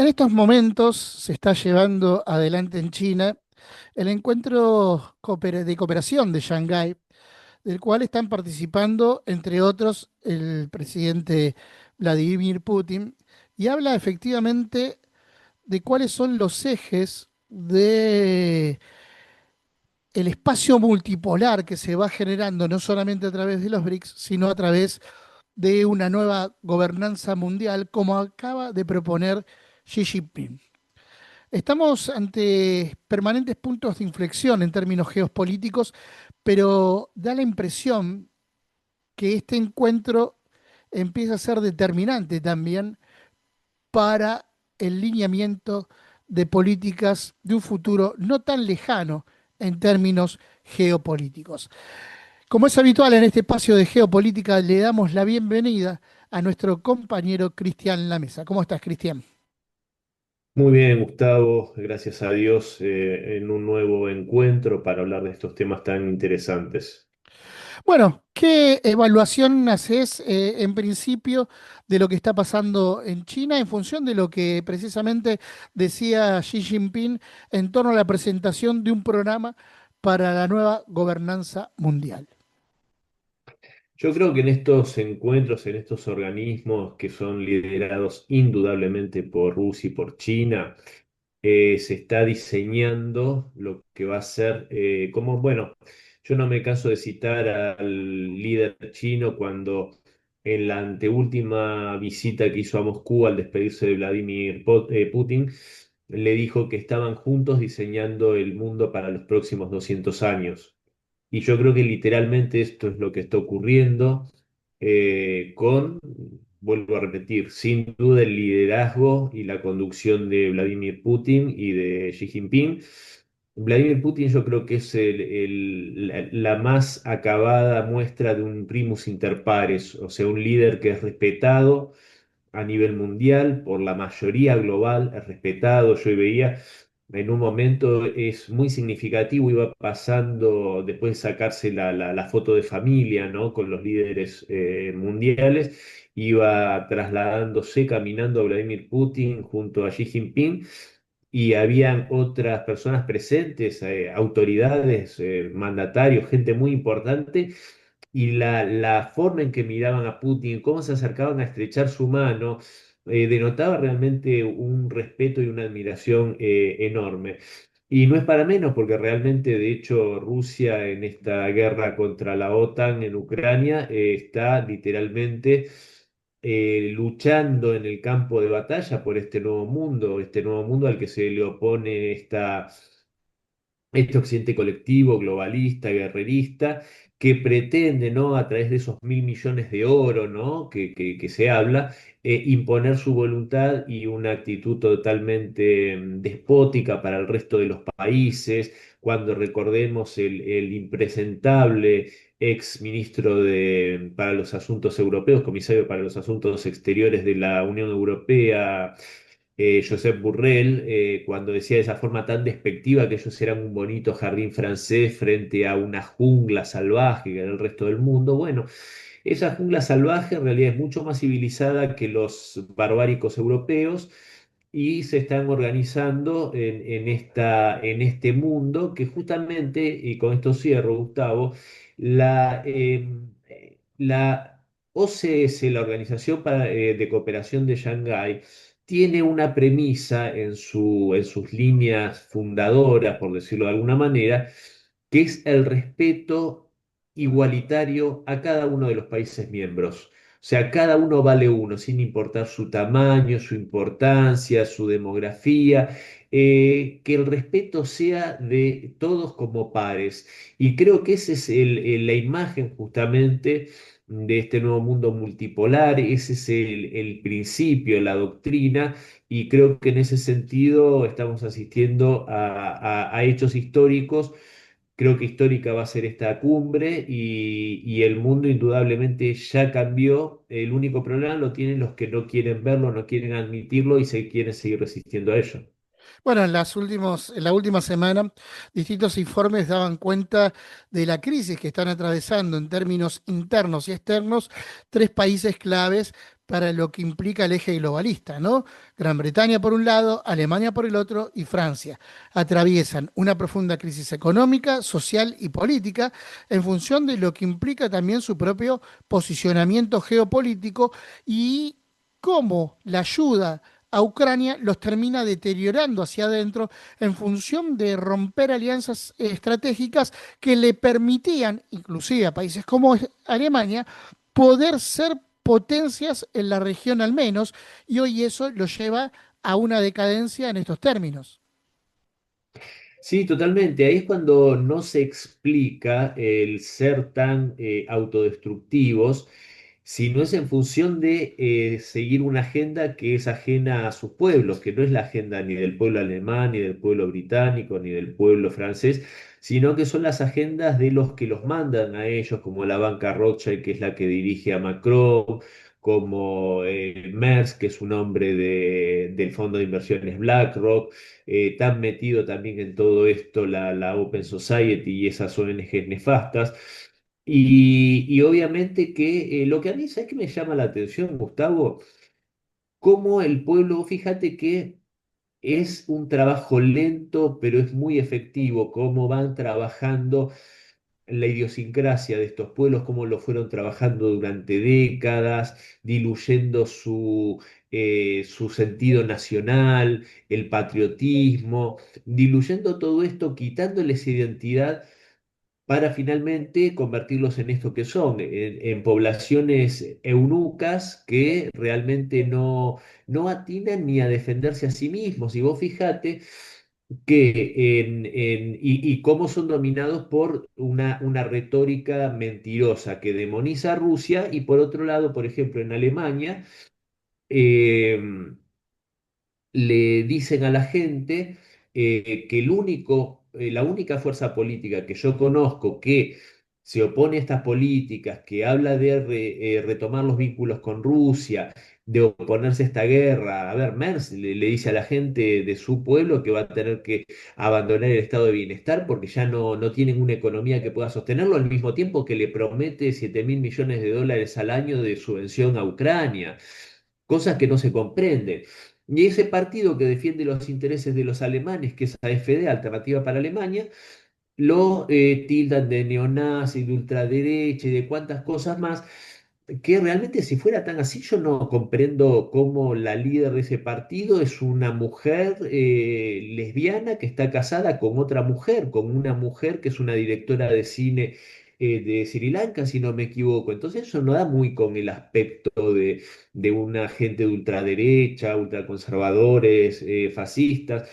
En estos momentos se está llevando adelante en China el encuentro de cooperación de Shanghái, del cual están participando, entre otros, el presidente Vladimir Putin, y habla efectivamente de cuáles son los ejes de el espacio multipolar que se va generando no solamente a través de los BRICS, sino a través de una nueva gobernanza mundial, como acaba de proponer Xi Jinping. Estamos ante permanentes puntos de inflexión en términos geopolíticos, pero da la impresión que este encuentro empieza a ser determinante también para el lineamiento de políticas de un futuro no tan lejano en términos geopolíticos. Como es habitual en este espacio de geopolítica, le damos la bienvenida a nuestro compañero Cristian Lamesa. ¿Cómo estás, Cristian? Muy bien, Gustavo, gracias a Dios en un nuevo encuentro para hablar de estos temas tan interesantes. Bueno, ¿qué evaluación haces en principio de lo que está pasando en China en función de lo que precisamente decía Xi Jinping en torno a la presentación de un programa para la nueva gobernanza mundial? Yo creo que en estos encuentros, en estos organismos que son liderados indudablemente por Rusia y por China, se está diseñando lo que va a ser, bueno, yo no me canso de citar al líder chino cuando en la anteúltima visita que hizo a Moscú al despedirse de Putin, le dijo que estaban juntos diseñando el mundo para los próximos 200 años. Y yo creo que literalmente esto es lo que está ocurriendo vuelvo a repetir, sin duda el liderazgo y la conducción de Vladimir Putin y de Xi Jinping. Vladimir Putin yo creo que es la más acabada muestra de un primus inter pares, o sea, un líder que es respetado a nivel mundial por la mayoría global, es respetado. Yo veía en un momento es muy significativo, iba pasando después de sacarse la foto de familia, ¿no? Con los líderes mundiales, iba trasladándose, caminando a Vladimir Putin junto a Xi Jinping. Y habían otras personas presentes, autoridades, mandatarios, gente muy importante, y la forma en que miraban a Putin, cómo se acercaban a estrechar su mano, denotaba realmente un respeto y una admiración enorme. Y no es para menos, porque realmente, de hecho, Rusia en esta guerra contra la OTAN en Ucrania está literalmente luchando en el campo de batalla por este nuevo mundo al que se le opone este occidente colectivo, globalista, guerrerista, que pretende, ¿no? A través de esos 1.000 millones de oro, ¿no? Que se habla, imponer su voluntad y una actitud totalmente despótica para el resto de los países. Cuando recordemos el impresentable ex ministro para los asuntos europeos, comisario para los asuntos exteriores de la Unión Europea, Josep Borrell, cuando decía de esa forma tan despectiva que ellos eran un bonito jardín francés frente a una jungla salvaje que era el resto del mundo. Bueno, esa jungla salvaje en realidad es mucho más civilizada que los barbáricos europeos, y se están organizando en este mundo que justamente, y con esto cierro, Gustavo, la OCS, la de Cooperación de Shanghái, tiene una premisa en sus líneas fundadoras, por decirlo de alguna manera, que es el respeto igualitario a cada uno de los países miembros. O sea, cada uno vale uno, sin importar su tamaño, su importancia, su demografía, que el respeto sea de todos como pares. Y creo que esa es la imagen justamente de este nuevo mundo multipolar, ese es el principio, la doctrina, y creo que en ese sentido estamos asistiendo a hechos históricos. Creo que histórica va a ser esta cumbre, y el mundo indudablemente ya cambió. El único problema lo tienen los que no quieren verlo, no quieren admitirlo y se quieren seguir resistiendo a ello. Bueno, en la última semana, distintos informes daban cuenta de la crisis que están atravesando en términos internos y externos tres países claves para lo que implica el eje globalista, ¿no? Gran Bretaña por un lado, Alemania por el otro y Francia. Atraviesan una profunda crisis económica, social y política en función de lo que implica también su propio posicionamiento geopolítico y cómo la ayuda a Ucrania los termina deteriorando hacia adentro en función de romper alianzas estratégicas que le permitían, inclusive a países como Alemania, poder ser potencias en la región al menos, y hoy eso lo lleva a una decadencia en estos términos. Sí, totalmente. Ahí es cuando no se explica el ser tan autodestructivos, sino es en función de seguir una agenda que es ajena a sus pueblos, que no es la agenda ni del pueblo alemán, ni del pueblo británico, ni del pueblo francés, sino que son las agendas de los que los mandan a ellos, como la banca Rothschild, que es la que dirige a Macron, como Maersk, que es un hombre del fondo de inversiones BlackRock. Tan metido también en todo esto la Open Society y esas ONGs nefastas. Y obviamente que lo que a mí, ¿sabes qué me llama la atención, Gustavo? Cómo el pueblo, fíjate que es un trabajo lento, pero es muy efectivo, cómo van trabajando la idiosincrasia de estos pueblos, cómo lo fueron trabajando durante décadas, diluyendo su sentido nacional, el patriotismo, diluyendo todo esto, quitándoles identidad para finalmente convertirlos en esto que son, en poblaciones eunucas que realmente no atinan ni a defenderse a sí mismos. Y vos fijate que y cómo son dominados por una retórica mentirosa que demoniza a Rusia y por otro lado, por ejemplo, en Alemania, eh, le dicen a la gente que la única fuerza política que yo conozco que se opone a estas políticas, que habla de retomar los vínculos con Rusia, de oponerse a esta guerra. A ver, Merz le dice a la gente de su pueblo que va a tener que abandonar el estado de bienestar porque ya no tienen una economía que pueda sostenerlo, al mismo tiempo que le promete 7.000 millones de dólares al año de subvención a Ucrania, cosas que no se comprenden. Y ese partido que defiende los intereses de los alemanes, que es AfD, Alternativa para Alemania, lo tildan de neonazi, de ultraderecha y de cuantas cosas más, que realmente si fuera tan así, yo no comprendo cómo la líder de ese partido es una mujer lesbiana que está casada con otra mujer, con una mujer que es una directora de cine de Sri Lanka, si no me equivoco. Entonces eso no da muy con el aspecto de una gente de ultraderecha, ultraconservadores, fascistas.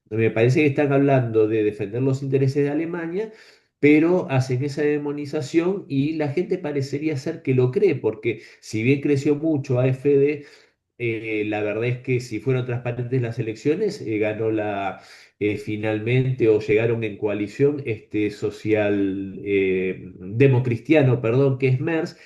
Me parece que están hablando de defender los intereses de Alemania, pero hacen esa demonización y la gente parecería ser que lo cree, porque si bien creció mucho AfD, la verdad es que si fueron transparentes las elecciones, ganó finalmente o llegaron en coalición este social democristiano, perdón, que es Merz,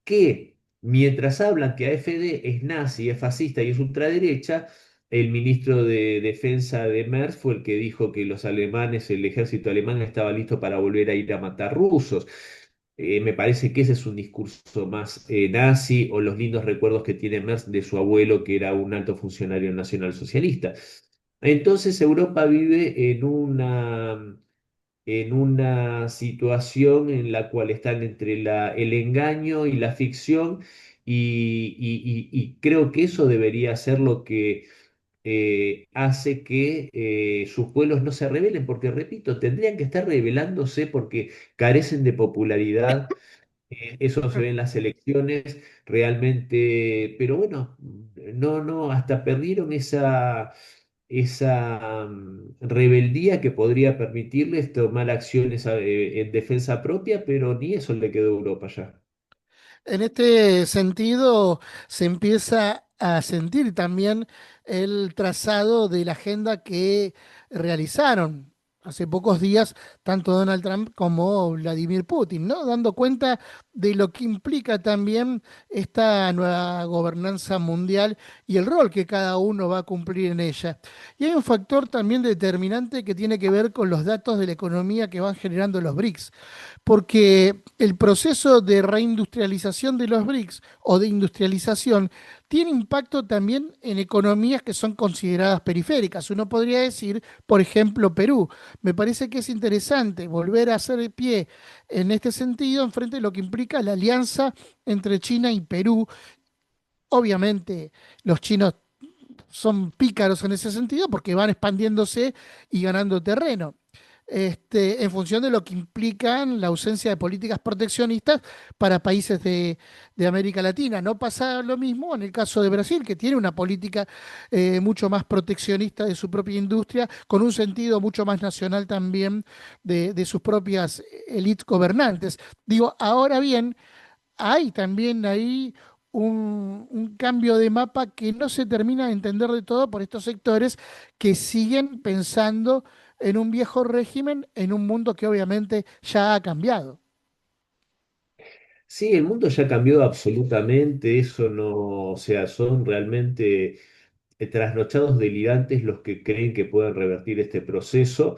que mientras hablan que AfD es nazi, es fascista y es ultraderecha, el ministro de Defensa de Merz fue el que dijo que los alemanes, el ejército alemán estaba listo para volver a ir a matar rusos. Me parece que ese es un discurso más nazi o los lindos recuerdos que tiene Merz de su abuelo, que era un alto funcionario nacionalsocialista. Entonces Europa vive en una situación en la cual están entre el engaño y la ficción y creo que eso debería ser lo que hace que sus pueblos no se rebelen, porque repito, tendrían que estar rebelándose porque carecen de popularidad. Eso se ve en las elecciones realmente, pero bueno, no, hasta perdieron esa rebeldía que podría permitirles tomar acciones en defensa propia, pero ni eso le quedó a Europa ya. En este sentido, se empieza a sentir también el trazado de la agenda que realizaron hace pocos días tanto Donald Trump como Vladimir Putin, ¿no? Dando cuenta de lo que implica también esta nueva gobernanza mundial y el rol que cada uno va a cumplir en ella. Y hay un factor también determinante que tiene que ver con los datos de la economía que van generando los BRICS, porque el proceso de reindustrialización de los BRICS o de industrialización tiene impacto también en economías que son consideradas periféricas. Uno podría decir, por ejemplo, Perú. Me parece que es interesante volver a hacer pie en este sentido en frente de lo que implica la alianza entre China y Perú. Obviamente, los chinos son pícaros en ese sentido porque van expandiéndose y ganando terreno. En función de lo que implican la ausencia de políticas proteccionistas para países de América Latina. No pasa lo mismo en el caso de Brasil, que tiene una política mucho más proteccionista de su propia industria, con un sentido mucho más nacional también de sus propias élites gobernantes. Digo, ahora bien, hay también ahí un cambio de mapa que no se termina de entender de todo por estos sectores que siguen pensando en un viejo régimen, en un mundo que obviamente ya ha cambiado. Sí, el mundo ya cambió absolutamente, eso no, o sea, son realmente trasnochados delirantes los que creen que pueden revertir este proceso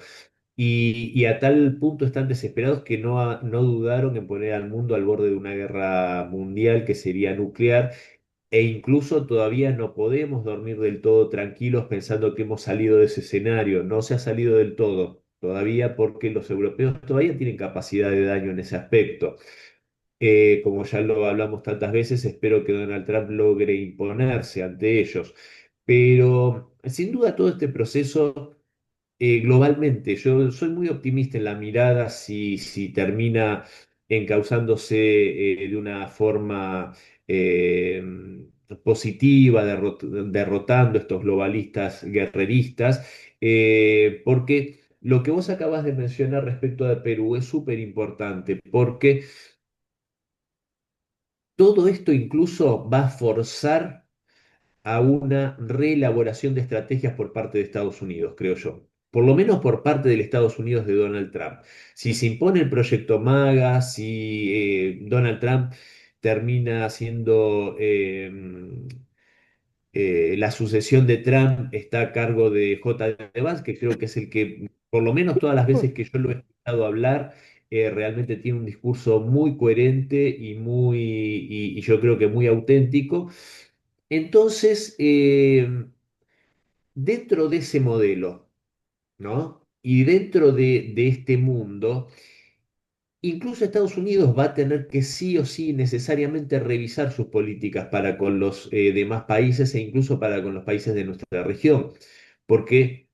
y a tal punto están desesperados que no dudaron en poner al mundo al borde de una guerra mundial que sería nuclear e incluso todavía no podemos dormir del todo tranquilos pensando que hemos salido de ese escenario. No se ha salido del todo todavía porque los europeos todavía tienen capacidad de daño en ese aspecto. Como ya lo hablamos tantas veces, espero que Donald Trump logre imponerse ante ellos. Pero sin duda todo este proceso globalmente, yo soy muy optimista en la mirada si termina encauzándose de una forma eh, positiva, derrotando estos globalistas guerreristas, porque lo que vos acabas de mencionar respecto de Perú es súper importante, porque todo esto incluso va a forzar a una reelaboración de estrategias por parte de Estados Unidos, creo yo. Por lo menos por parte del Estados Unidos de Donald Trump. Si se impone el proyecto MAGA, si Donald Trump termina siendo la sucesión de Trump está a cargo de J.D. Vance, que creo que es el que, por lo menos todas las veces que yo lo he escuchado hablar, realmente tiene un discurso muy coherente y yo creo que muy auténtico. Entonces, dentro de ese modelo, ¿no? Y dentro de este mundo, incluso Estados Unidos va a tener que sí o sí necesariamente revisar sus políticas para con los demás países e incluso para con los países de nuestra región. Porque,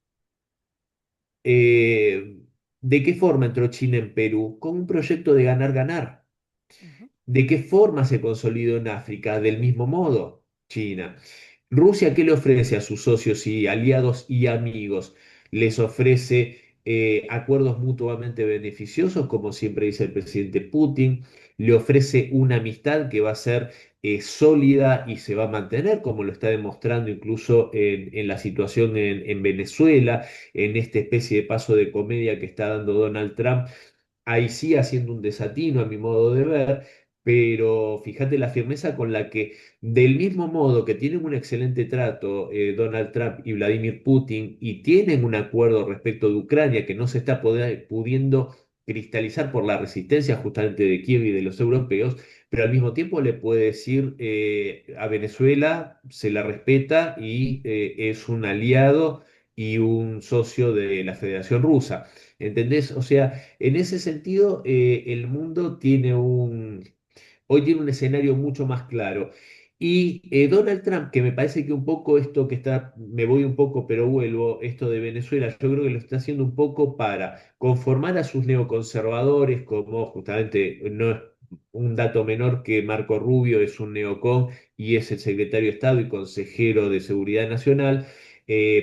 ¿de qué forma entró China en Perú? Con un proyecto de ganar-ganar. Ujú. ¿De qué forma se consolidó en África? Del mismo modo, China. Rusia, ¿qué le ofrece a sus socios y aliados y amigos? Les ofrece acuerdos mutuamente beneficiosos, como siempre dice el presidente Putin. Le ofrece una amistad que va a ser sólida y se va a mantener, como lo está demostrando incluso en la situación en Venezuela, en esta especie de paso de comedia que está dando Donald Trump ahí sí haciendo un desatino a mi modo de ver, pero fíjate la firmeza con la que, del mismo modo que tienen un excelente trato Donald Trump y Vladimir Putin y tienen un acuerdo respecto de Ucrania que no se está pudiendo cristalizar por la resistencia justamente de Kiev y de los europeos, pero al mismo tiempo le puede decir a Venezuela se la respeta y es un aliado y un socio de la Federación Rusa. ¿Entendés? O sea, en ese sentido, el mundo hoy tiene un escenario mucho más claro. Y Donald Trump, que me parece que un poco esto que está, me voy un poco, pero vuelvo, esto de Venezuela, yo creo que lo está haciendo un poco para conformar a sus neoconservadores, como justamente no es un dato menor que Marco Rubio es un neocon y es el secretario de Estado y consejero de Seguridad Nacional,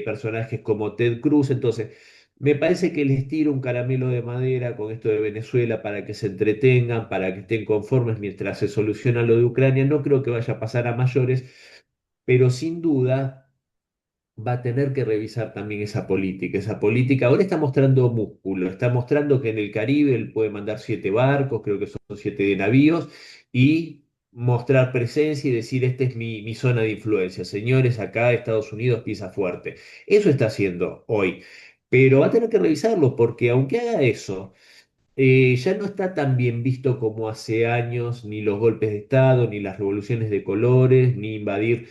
personajes como Ted Cruz, entonces me parece que les tiro un caramelo de madera con esto de Venezuela para que se entretengan, para que estén conformes mientras se soluciona lo de Ucrania. No creo que vaya a pasar a mayores, pero sin duda. va a tener que revisar también esa política. Esa política ahora está mostrando músculo, está mostrando que en el Caribe él puede mandar 7 barcos, creo que son 7 navíos, y mostrar presencia y decir, esta es mi zona de influencia. Señores, acá Estados Unidos pisa fuerte. Eso está haciendo hoy. Pero va a tener que revisarlo porque aunque haga eso, ya no está tan bien visto como hace años, ni los golpes de Estado, ni las revoluciones de colores, ni invadir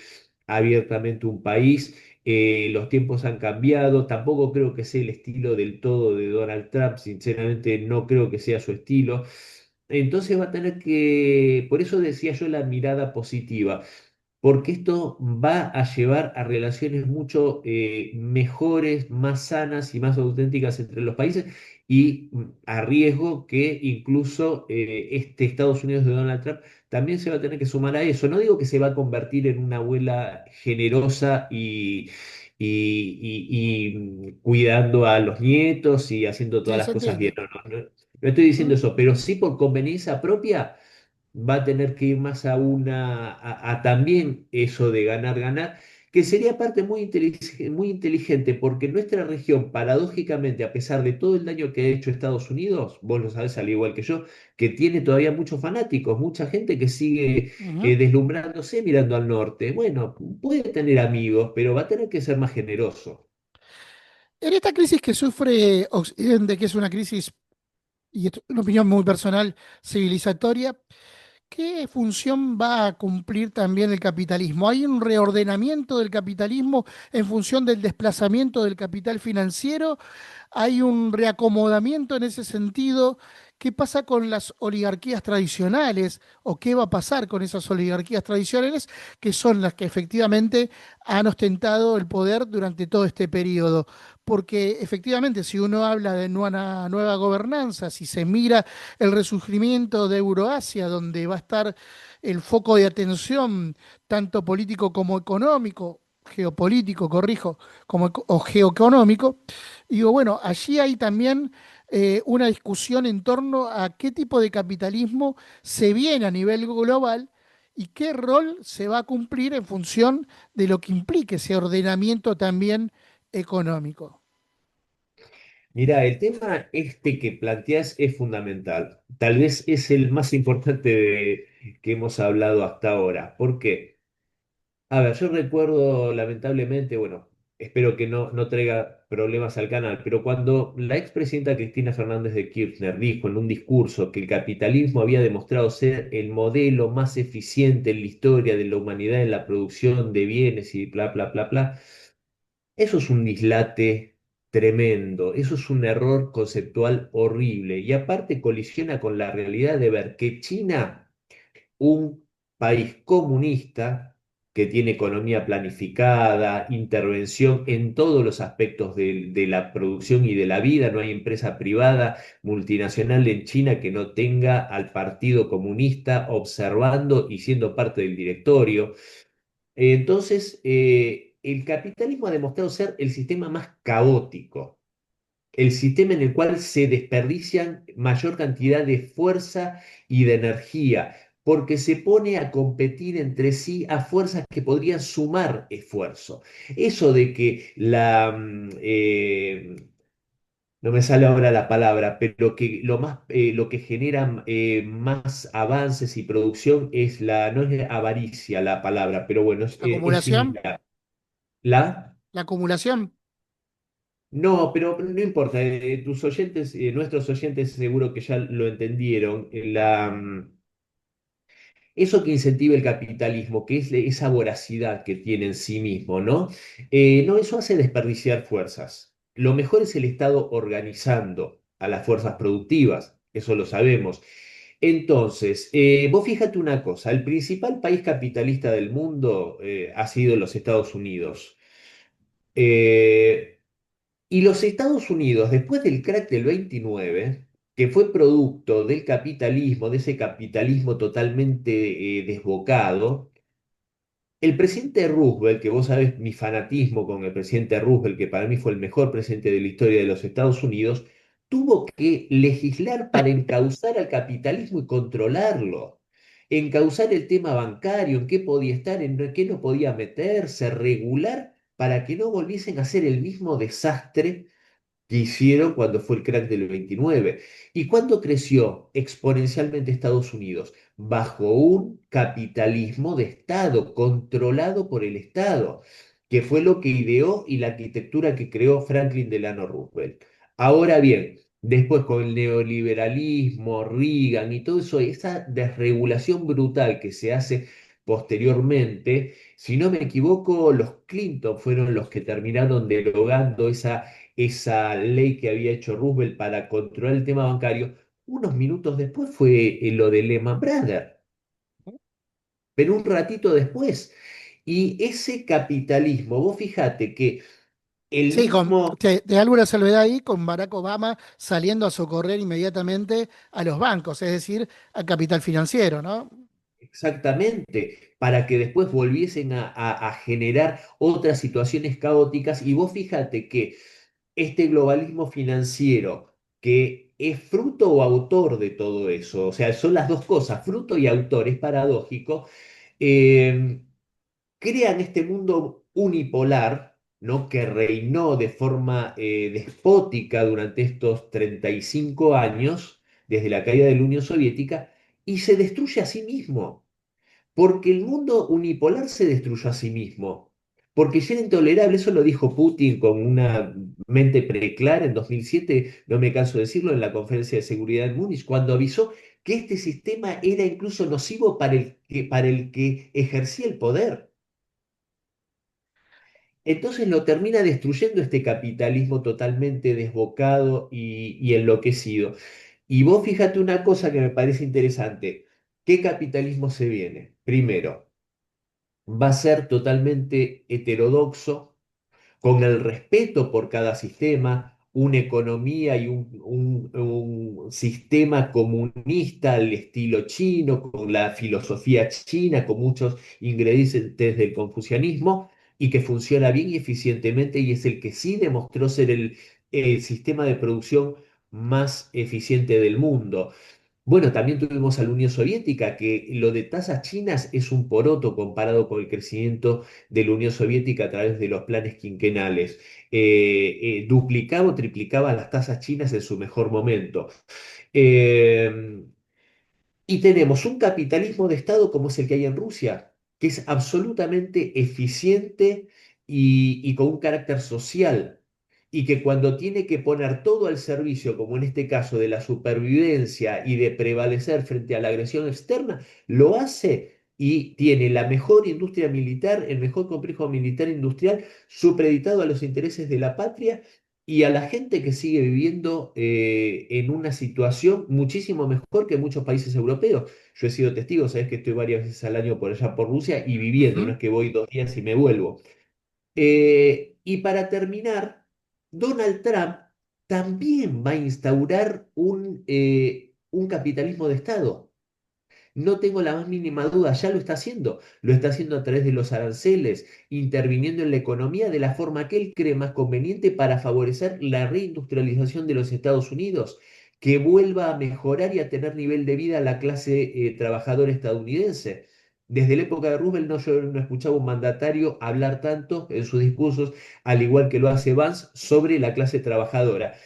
abiertamente un país. Los tiempos han cambiado, tampoco creo que sea el estilo del todo de Donald Trump, sinceramente no creo que sea su estilo. Entonces va a tener que, por eso decía yo la mirada positiva, porque esto va a llevar a relaciones mucho mejores, más sanas y más auténticas entre los países y a riesgo que incluso este Estados Unidos de Donald Trump también se va a tener que sumar a eso. No digo que se va a convertir en una abuela generosa y cuidando a los nietos y haciendo todas Sí, las se cosas bien. entiende. No estoy diciendo ¿Mm? eso, pero sí por conveniencia propia va a tener que ir más a también eso de ganar, ganar, que sería parte muy inteligente, porque nuestra región, paradójicamente, a pesar de todo el daño que ha hecho Estados Unidos, vos lo sabés al igual que yo, que tiene todavía muchos fanáticos, mucha gente que sigue Ujú. deslumbrándose mirando al norte. Bueno, puede tener amigos, pero va a tener que ser más generoso. En esta crisis que sufre Occidente, que es una crisis, y esto es una opinión muy personal, civilizatoria, ¿qué función va a cumplir también el capitalismo? ¿Hay un reordenamiento del capitalismo en función del desplazamiento del capital financiero? ¿Hay un reacomodamiento en ese sentido? ¿Qué pasa con las oligarquías tradicionales o qué va a pasar con esas oligarquías tradicionales que son las que efectivamente han ostentado el poder durante todo este periodo? Porque efectivamente si uno habla de una nueva gobernanza, si se mira el resurgimiento de Euroasia, donde va a estar el foco de atención tanto político como económico, geopolítico, corrijo, o geoeconómico, digo, bueno, allí hay también una discusión en torno a qué tipo de capitalismo se viene a nivel global y qué rol se va a cumplir en función de lo que implique ese ordenamiento también económico. Mira, el tema este que planteas es fundamental. Tal vez es el más importante que hemos hablado hasta ahora. ¿Por qué? A ver, yo recuerdo lamentablemente, bueno, espero que no traiga problemas al canal, pero cuando la expresidenta Cristina Fernández de Kirchner dijo en un discurso que el capitalismo había demostrado ser el modelo más eficiente en la historia de la humanidad en la producción de bienes y bla, bla, bla, bla, eso es un dislate tremendo, eso es un error conceptual horrible y aparte colisiona con la realidad de ver que China, un país comunista que tiene economía planificada, intervención en todos los aspectos de la producción y de la vida, no hay empresa privada multinacional en China que no tenga al Partido Comunista observando y siendo parte del directorio. Entonces, el capitalismo ha demostrado ser el sistema más caótico, el sistema en el cual se desperdician mayor cantidad de fuerza y de energía, porque se pone a competir entre sí a fuerzas que podrían sumar esfuerzo. Eso de que no me sale ahora la palabra, pero que lo que genera más avances y producción es no es avaricia la palabra, pero bueno, es Acumulación, similar. ¿La? la acumulación, No, pero no importa. Tus oyentes, nuestros oyentes seguro que ya lo entendieron. Eso que incentiva el capitalismo, que es esa voracidad que tiene en sí mismo, ¿no? No, eso hace desperdiciar fuerzas. Lo mejor es el Estado organizando a las fuerzas productivas, eso lo sabemos. Entonces, vos fíjate una cosa, el principal país capitalista del mundo ha sido los Estados Unidos. Eh, y los Estados Unidos, después del crack del 29, que fue producto del capitalismo, de ese capitalismo totalmente desbocado, el presidente Roosevelt, que vos sabés mi fanatismo con el presidente Roosevelt, que para mí fue el mejor presidente de la historia de los Estados Unidos, tuvo que legislar para encauzar al capitalismo y controlarlo. Encauzar el tema bancario, en qué podía estar, en qué no podía meterse, regular para que no volviesen a hacer el mismo desastre que hicieron cuando fue el crack del 29. ¿Y cuándo creció exponencialmente Estados Unidos? Bajo un capitalismo de Estado, controlado por el Estado, que fue lo que ideó y la arquitectura que creó Franklin Delano Roosevelt. Ahora bien, después con el neoliberalismo, Reagan y todo eso, esa desregulación brutal que se hace posteriormente, si no me equivoco, los Clinton fueron los que terminaron derogando esa ley que había hecho Roosevelt para controlar el tema bancario. Unos minutos después fue lo de Lehman Brothers, pero un ratito después. Y ese capitalismo, vos fíjate que el Sí, mismo, de alguna salvedad ahí, con Barack Obama saliendo a socorrer inmediatamente a los bancos, es decir, al capital financiero, ¿no? exactamente, para que después volviesen a generar otras situaciones caóticas. Y vos fíjate que este globalismo financiero, que es fruto o autor de todo eso, o sea, son las dos cosas, fruto y autor, es paradójico, eh, crean este mundo unipolar, ¿no? Que reinó de forma despótica durante estos 35 años, desde la caída de la Unión Soviética, y se destruye a sí mismo. Porque el mundo unipolar se destruyó a sí mismo. Porque ya era intolerable, eso lo dijo Putin con una mente preclara en 2007, no me canso de decirlo, en la conferencia de seguridad en Múnich, cuando avisó que este sistema era incluso nocivo para el que ejercía el poder. Entonces lo termina destruyendo este capitalismo totalmente desbocado y enloquecido. Y vos fíjate una cosa que me parece interesante. ¿Qué capitalismo se viene? Primero, va a ser totalmente heterodoxo, con el respeto por cada sistema, una economía y un sistema comunista al estilo chino, con la filosofía china, con muchos ingredientes del confucianismo, y que funciona bien y eficientemente, y es el que sí demostró ser el sistema de producción más eficiente del mundo. Bueno, también tuvimos a la Unión Soviética, que lo de tasas chinas es un poroto comparado con el crecimiento de la Unión Soviética a través de los planes quinquenales. Duplicaba o triplicaba las tasas chinas en su mejor momento. Eh, y tenemos un capitalismo de Estado como es el que hay en Rusia, que es absolutamente eficiente y con un carácter social, y que cuando tiene que poner todo al servicio, como en este caso de la supervivencia y de prevalecer frente a la agresión externa, lo hace y tiene la mejor industria militar, el mejor complejo militar industrial supeditado a los intereses de la patria y a la gente que sigue viviendo en una situación muchísimo mejor que muchos países europeos. Yo he sido testigo, sabes que estoy varias veces al año por allá por Rusia y viviendo, no Ujú. es que voy 2 días y me vuelvo. Y para terminar, Donald Trump también va a instaurar un capitalismo de Estado. No tengo la más mínima duda, ya lo está haciendo. Lo está haciendo a través de los aranceles, interviniendo en la economía de la forma que él cree más conveniente para favorecer la reindustrialización de los Estados Unidos, que vuelva a mejorar y a tener nivel de vida a la clase trabajadora estadounidense. Desde la época de Roosevelt yo no escuchaba un mandatario hablar tanto en sus discursos, al igual que lo hace Vance, sobre la clase trabajadora.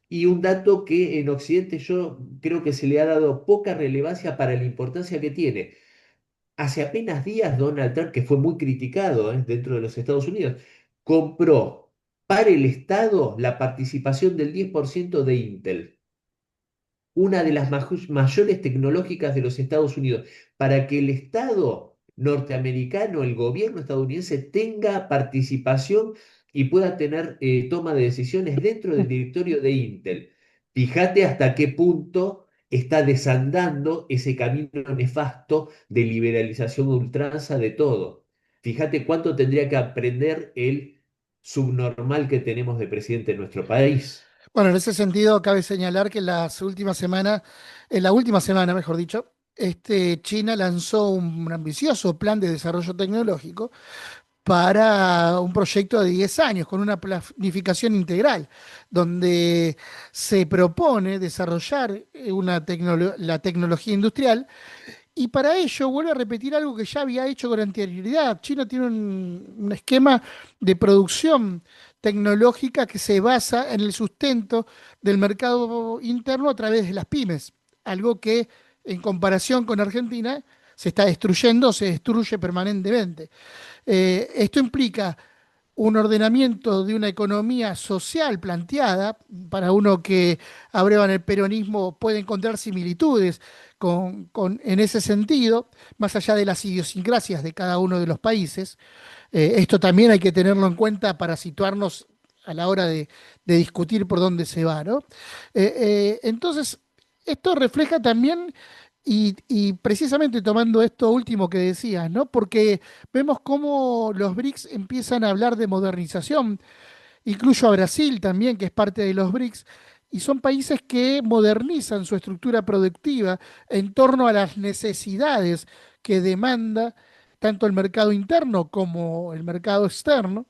Y un dato que en Occidente yo creo que se le ha dado poca relevancia para la importancia que tiene. Hace apenas días Donald Trump, que fue muy criticado dentro de los Estados Unidos, compró para el Estado la participación del 10% de Intel, una de las mayores tecnológicas de los Estados Unidos, para que el Estado norteamericano, el gobierno estadounidense, tenga participación y pueda tener toma de decisiones dentro del directorio de Intel. Fíjate hasta qué punto está desandando ese camino nefasto de liberalización a ultranza de todo. Fíjate cuánto tendría que aprender el subnormal que tenemos de presidente en nuestro país. Bueno, en ese sentido, cabe señalar que en la última semana, mejor dicho, China lanzó un ambicioso plan de desarrollo tecnológico para un proyecto de 10 años con una planificación integral, donde se propone desarrollar la tecnología industrial Y para ello vuelve a repetir algo que ya había hecho con anterioridad. China tiene un esquema de producción tecnológica que se basa en el sustento del mercado interno a través de las pymes, algo que en comparación con Argentina se está destruyendo, se destruye permanentemente. Esto implica un ordenamiento de una economía social planteada, para uno que abreva en el peronismo puede encontrar similitudes en ese sentido, más allá de las idiosincrasias de cada uno de los países. Esto también hay que tenerlo en cuenta para situarnos a la hora de discutir por dónde se va, ¿no? Entonces, esto refleja también, y precisamente tomando esto último que decías, ¿no? Porque vemos cómo los BRICS empiezan a hablar de modernización, incluyo a Brasil también, que es parte de los BRICS, y son países que modernizan su estructura productiva en torno a las necesidades que demanda tanto el mercado interno como el mercado externo,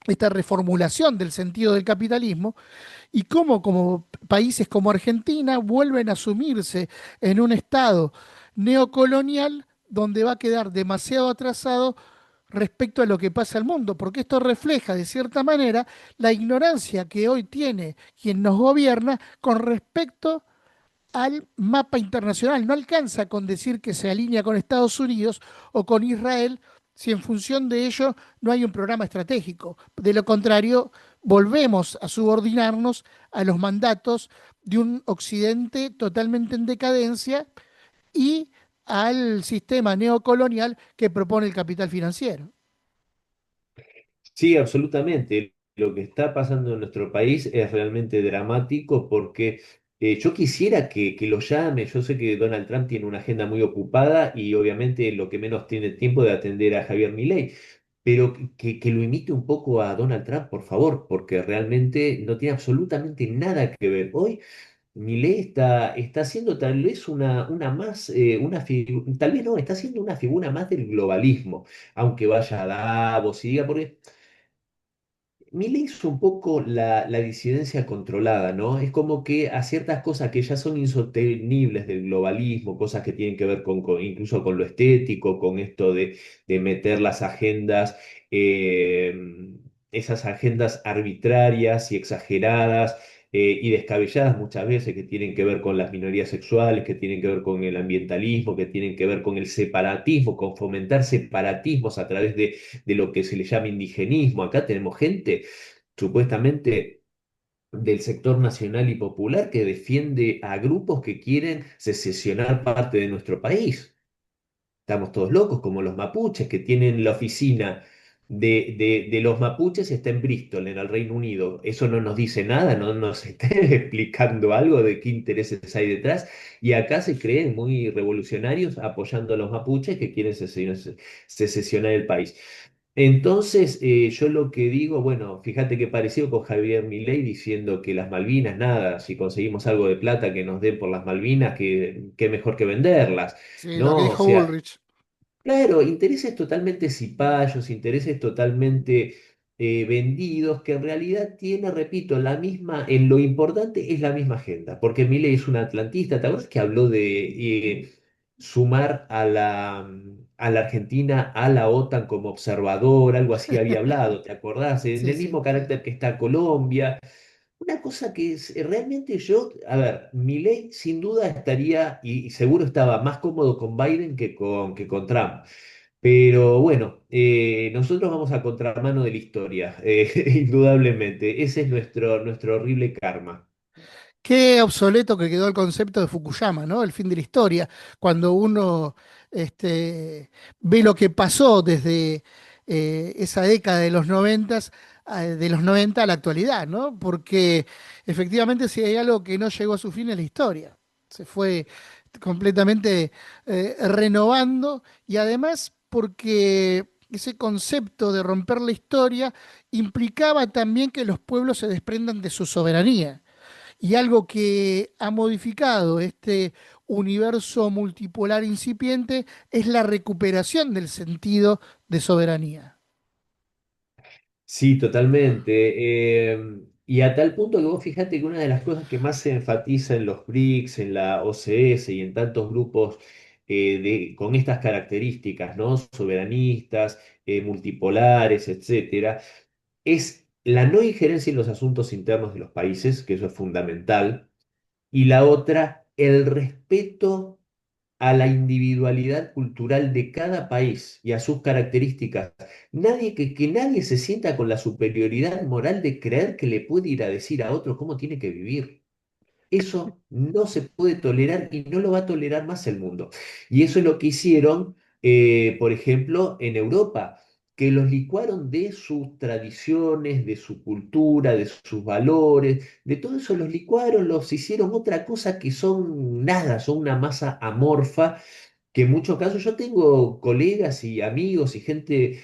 esta reformulación del sentido del capitalismo, y cómo como países como Argentina vuelven a sumirse en un estado neocolonial donde va a quedar demasiado atrasado respecto a lo que pasa al mundo, porque esto refleja de cierta manera la ignorancia que hoy tiene quien nos gobierna con respecto al mapa internacional. No alcanza con decir que se alinea con Estados Unidos o con Israel si en función de ello no hay un programa estratégico. De lo contrario, volvemos a subordinarnos a los mandatos de un Occidente totalmente en decadencia y al sistema neocolonial que propone el capital financiero. Sí, absolutamente. Lo que está pasando en nuestro país es realmente dramático porque yo quisiera que lo llame. Yo sé que Donald Trump tiene una agenda muy ocupada y obviamente lo que menos tiene tiempo de atender a Javier Milei, pero que lo imite un poco a Donald Trump, por favor, porque realmente no tiene absolutamente nada que ver. Hoy Milei está haciendo tal vez una más, tal vez no, está haciendo una figura más del globalismo, aunque vaya a Davos y diga, porque Milei es un poco la disidencia controlada, ¿no? Es como que a ciertas cosas que ya son insostenibles del globalismo, cosas que tienen que ver incluso con lo estético, con esto de meter las agendas, eh, esas agendas arbitrarias y exageradas y descabelladas muchas veces que tienen que ver con las minorías sexuales, que tienen que ver con el ambientalismo, que tienen que ver con el separatismo, con fomentar separatismos a través de lo que se le llama indigenismo. Acá tenemos gente supuestamente del sector nacional y popular que defiende a grupos que quieren secesionar parte de nuestro país. Estamos todos locos, como los mapuches, que tienen la oficina de los mapuches, está en Bristol, en el Reino Unido. Eso no nos dice nada, no nos está explicando algo de qué intereses hay detrás. Y acá se creen muy revolucionarios apoyando a los mapuches que quieren secesionar el país. Entonces, yo lo que digo, bueno, fíjate que parecido con Javier Milei diciendo que las Malvinas, nada, si conseguimos algo de plata que nos den por las Malvinas, que qué mejor que venderlas, Sí, lo que ¿no? O dijo sea, Bullrich. claro, intereses totalmente cipayos, intereses totalmente vendidos, que en realidad tiene, repito, la misma, en lo importante es la misma agenda, porque Milei es un atlantista. ¿Te acuerdas que habló de sumar a la Argentina a la OTAN como observador? Algo así había hablado, ¿te acordás? En Sí, el sí. mismo carácter que está Colombia. Una cosa que es, realmente yo, a ver, Milei sin duda estaría y seguro estaba más cómodo con Biden que con Trump. Pero bueno, nosotros vamos a contramano de la historia, indudablemente. Ese es nuestro horrible karma. Qué obsoleto que quedó el concepto de Fukuyama, ¿no? El fin de la historia, cuando uno ve lo que pasó desde esa década de los noventas, de los 90 a la actualidad, ¿no? Porque efectivamente si hay algo que no llegó a su fin es la historia. Se fue completamente renovando y además porque ese concepto de romper la historia implicaba también que los pueblos se desprendan de su soberanía. Y algo que ha modificado este universo multipolar incipiente es la recuperación del sentido de soberanía. Sí, totalmente. Y a tal punto que vos fijate que una de las cosas que más se enfatiza en los BRICS, en la OCS y en tantos grupos con estas características, ¿no? Soberanistas, multipolares, etcétera, es la no injerencia en los asuntos internos de los países, que eso es fundamental, y la otra, el respeto a la individualidad cultural de cada país y a sus características. Que nadie se sienta con la superioridad moral de creer que le puede ir a decir a otro cómo tiene que vivir. Eso no se puede tolerar y no lo va a tolerar más el mundo. Y eso es lo que hicieron, por ejemplo, en Europa, que los licuaron de sus tradiciones, de su cultura, de sus valores, de todo eso los licuaron, los hicieron otra cosa que son nada, son una masa amorfa que en muchos casos yo tengo colegas y amigos y gente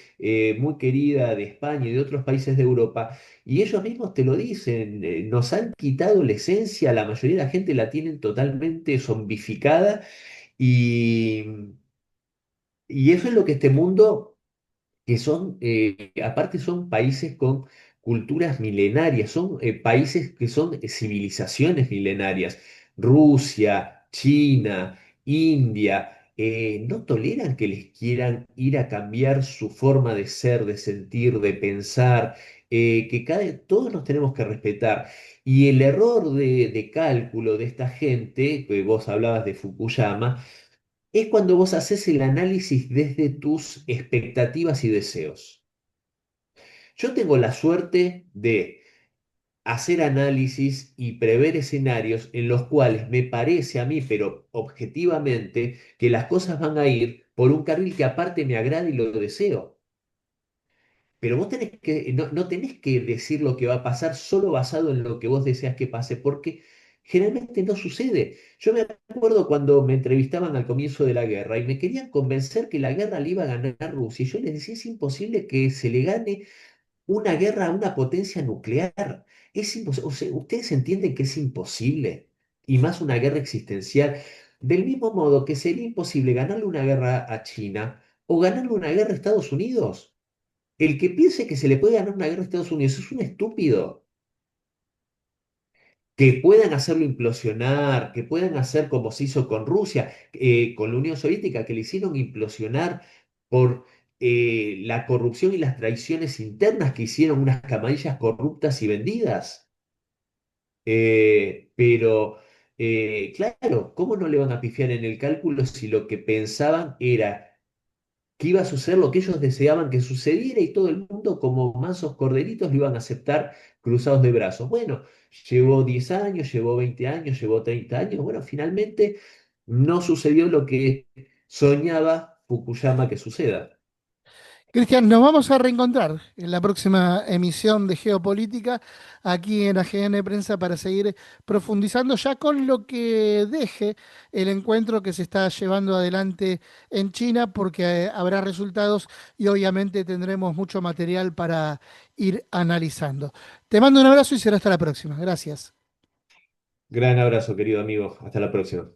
muy querida de España y de otros países de Europa, y ellos mismos te lo dicen, nos han quitado la esencia, la mayoría de la gente la tienen totalmente zombificada, y, y eso es lo que este mundo que son, aparte son países con culturas milenarias, son países que son civilizaciones milenarias. Rusia, China, India, no toleran que les quieran ir a cambiar su forma de ser, de sentir, de pensar, todos nos tenemos que respetar. Y el error de cálculo de esta gente, que vos hablabas de Fukuyama, es cuando vos haces el análisis desde tus expectativas y deseos. Yo tengo la suerte de hacer análisis y prever escenarios en los cuales me parece a mí, pero objetivamente, que las cosas van a ir por un carril que aparte me agrada y lo deseo. Pero vos no tenés que decir lo que va a pasar solo basado en lo que vos deseas que pase, porque generalmente no sucede. Yo me acuerdo cuando me entrevistaban al comienzo de la guerra y me querían convencer que la guerra le iba a ganar Rusia. Y yo les decía, es imposible que se le gane una guerra a una potencia nuclear. Es imposible. O sea, ustedes entienden que es imposible, y más una guerra existencial. Del mismo modo que sería imposible ganarle una guerra a China o ganarle una guerra a Estados Unidos. El que piense que se le puede ganar una guerra a Estados Unidos es un estúpido. Que puedan hacerlo implosionar, que puedan hacer como se hizo con Rusia, con la Unión Soviética, que le hicieron implosionar por la corrupción y las traiciones internas que hicieron unas camarillas corruptas y vendidas. Pero, claro, ¿cómo no le van a pifiar en el cálculo si lo que pensaban era que iba a suceder lo que ellos deseaban que sucediera y todo el mundo como mansos corderitos lo iban a aceptar cruzados de brazos? Bueno, llevó 10 años, llevó 20 años, llevó 30 años, bueno, finalmente no sucedió lo que soñaba Fukuyama que suceda. Cristian, nos vamos a reencontrar en la próxima emisión de Geopolítica aquí en AGN Prensa para seguir profundizando ya con lo que deje el encuentro que se está llevando adelante en China, porque habrá resultados y obviamente tendremos mucho material para ir analizando. Te mando un abrazo y será hasta la próxima. Gracias. Gran abrazo, querido amigo. Hasta la próxima.